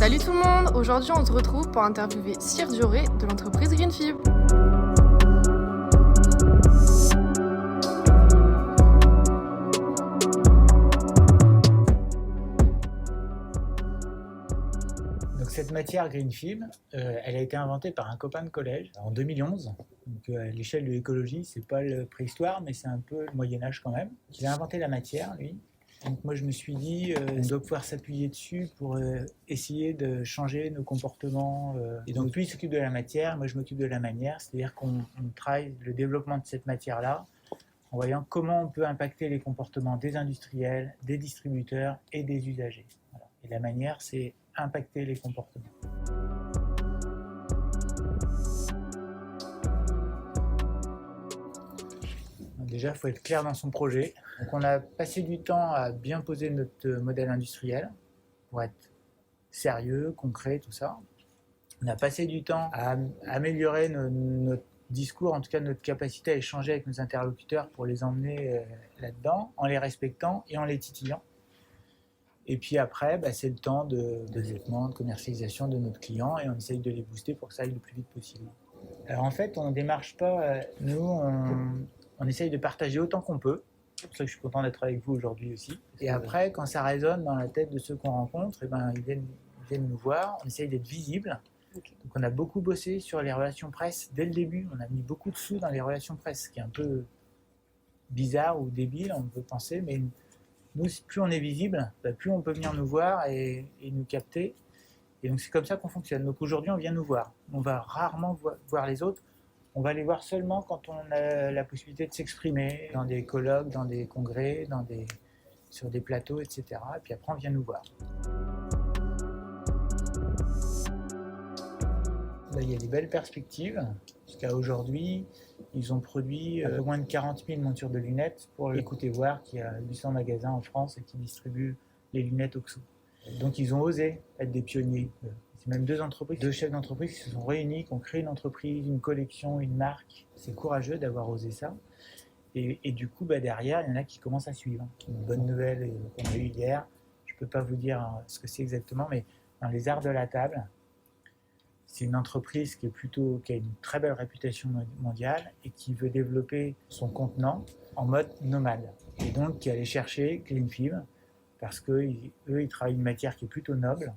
Salut tout le monde! Aujourd'hui, on se retrouve pour interviewer Cyr Dioré de l'entreprise Greenfib. Donc cette matière Greenfib, elle a été inventée par un copain de collège en 2011. Donc à l'échelle de l'écologie, c'est pas le préhistoire, mais c'est un peu le Moyen-Âge quand même. Il a inventé la matière, lui. Donc moi je me suis dit, on doit pouvoir s'appuyer dessus pour essayer de changer nos comportements. Et donc lui il s'occupe de la matière, moi je m'occupe de la manière, c'est-à-dire qu'on travaille le développement de cette matière-là en voyant comment on peut impacter les comportements des industriels, des distributeurs et des usagers. Voilà. Et la manière, c'est impacter les comportements. Déjà, il faut être clair dans son projet. Donc, on a passé du temps à bien poser notre modèle industriel pour être sérieux, concret, tout ça. On a passé du temps à améliorer notre discours, en tout cas notre capacité à échanger avec nos interlocuteurs pour les emmener là-dedans, en les respectant et en les titillant. Et puis après, c'est le temps de développement, de commercialisation de notre client et on essaye de les booster pour que ça aille le plus vite possible. Alors en fait, on ne démarche pas, nous, on essaye de partager autant qu'on peut. C'est pour ça que je suis content d'être avec vous aujourd'hui aussi. Et après, quand ça résonne dans la tête de ceux qu'on rencontre, ils viennent nous voir, on essaye d'être visible. Okay. Donc on a beaucoup bossé sur les relations presse dès le début. On a mis beaucoup de sous dans les relations presse, ce qui est un peu bizarre ou débile, on peut penser, mais nous, plus on est visible, plus on peut venir nous voir et nous capter. Et donc c'est comme ça qu'on fonctionne. Donc aujourd'hui, on vient nous voir. On va rarement voir les autres. On va les voir seulement quand on a la possibilité de s'exprimer dans des colloques, dans des congrès, sur des plateaux, etc. Et puis après, on vient nous voir. Là, il y a des belles perspectives. Jusqu'à aujourd'hui, ils ont produit un peu moins de 40 000 montures de lunettes pour Écoutez Voir, qui a 800 magasins en France et qui distribue les lunettes Oxo. Donc ils ont osé être des pionniers. C'est même deux chefs d'entreprise qui se sont réunis, qui ont créé une entreprise, une collection, une marque. C'est courageux d'avoir osé ça. Et du coup, derrière, il y en a qui commencent à suivre. Une bonne nouvelle qu'on a eue hier, je ne peux pas vous dire ce que c'est exactement, mais dans les arts de la table, c'est une entreprise qui a une très belle réputation mondiale et qui veut développer son contenant en mode nomade. Et donc qui allait chercher Greenfib parce qu'eux, ils travaillent une matière qui est plutôt noble.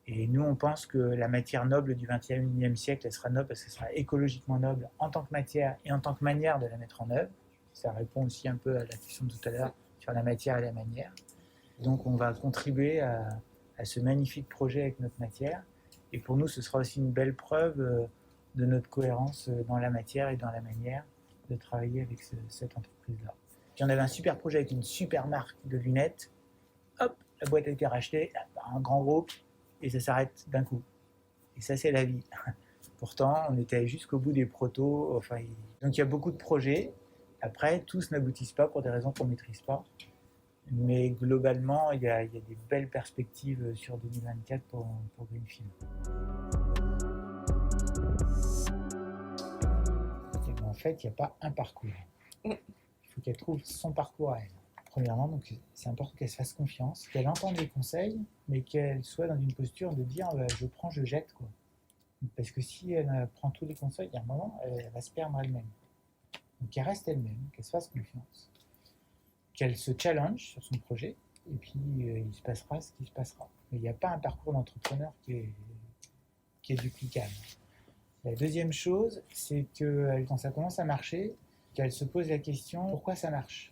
Et nous, on pense que la matière noble du XXIe siècle, elle sera noble parce qu'elle sera écologiquement noble en tant que matière et en tant que manière de la mettre en œuvre. Ça répond aussi un peu à la question de tout à l'heure sur la matière et la manière. Donc on va contribuer à ce magnifique projet avec notre matière. Et pour nous, ce sera aussi une belle preuve de notre cohérence dans la matière et dans la manière de travailler avec cette entreprise-là. Puis on avait un super projet avec une super marque de lunettes. Hop, la boîte a été rachetée par un grand groupe et ça s'arrête d'un coup. Et ça, c'est la vie. Pourtant, on était jusqu'au bout des protos. Donc il y a beaucoup de projets. Après, tous n'aboutissent pas pour des raisons qu'on ne maîtrise pas. Mais globalement, il y a des belles perspectives sur 2024 pour Greenfib. En fait, il n'y a pas un parcours. Il faut qu'elle trouve son parcours à elle. Premièrement, donc, c'est important qu'elle se fasse confiance, qu'elle entende les conseils, mais qu'elle soit dans une posture de dire je prends, je jette, quoi. Parce que si elle prend tous les conseils, il y a un moment, elle va se perdre elle-même. Donc qu'elle reste elle-même, qu'elle se fasse confiance, qu'elle se challenge sur son projet, et puis il se passera ce qui se passera. Mais il n'y a pas un parcours d'entrepreneur qui est duplicable. La deuxième chose, c'est que quand ça commence à marcher, qu'elle se pose la question pourquoi ça marche.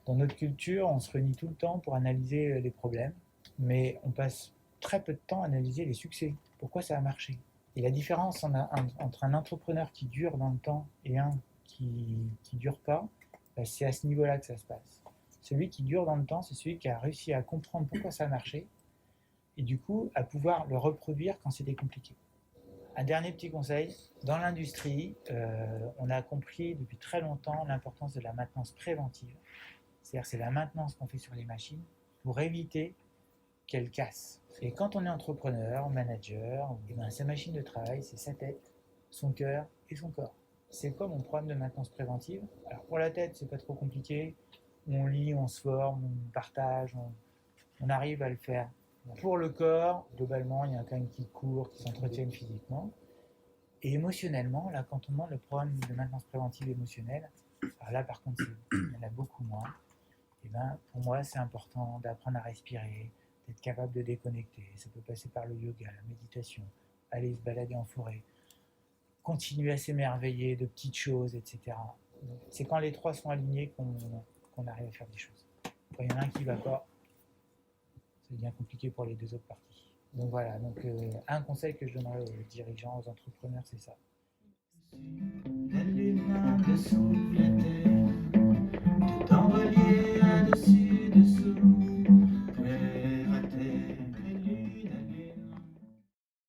Dans notre culture, on se réunit tout le temps pour analyser les problèmes, mais on passe très peu de temps à analyser les succès. Pourquoi ça a marché. Et la différence entre un entrepreneur qui dure dans le temps et un qui ne dure pas, c'est à ce niveau-là que ça se passe. Celui qui dure dans le temps, c'est celui qui a réussi à comprendre pourquoi ça a marché et du coup à pouvoir le reproduire quand c'était compliqué. Un dernier petit conseil, dans l'industrie, on a compris depuis très longtemps l'importance de la maintenance préventive. C'est-à-dire c'est la maintenance qu'on fait sur les machines pour éviter qu'elles cassent. Et quand on est entrepreneur, manager, sa machine de travail, c'est sa tête, son cœur et son corps. C'est quoi mon programme de maintenance préventive? Alors pour la tête, c'est pas trop compliqué. On lit, on se forme, on partage, on arrive à le faire Pour le corps, globalement, il y a quand même qui courent, qui s'entretiennent physiquement. Et émotionnellement, là, quand on demande le programme de maintenance préventive émotionnelle, alors là, par contre, il y en a beaucoup moins. Et ben, pour moi, c'est important d'apprendre à respirer, d'être capable de déconnecter. Ça peut passer par le yoga, la méditation, aller se balader en forêt, continuer à s'émerveiller de petites choses, etc. C'est quand les trois sont alignés qu'on arrive à faire des choses. Quand il y en a un qui ne va pas, ça devient compliqué pour les deux autres parties. Donc voilà, un conseil que je donnerais aux dirigeants, aux entrepreneurs, c'est ça. Les mains dessous la terre.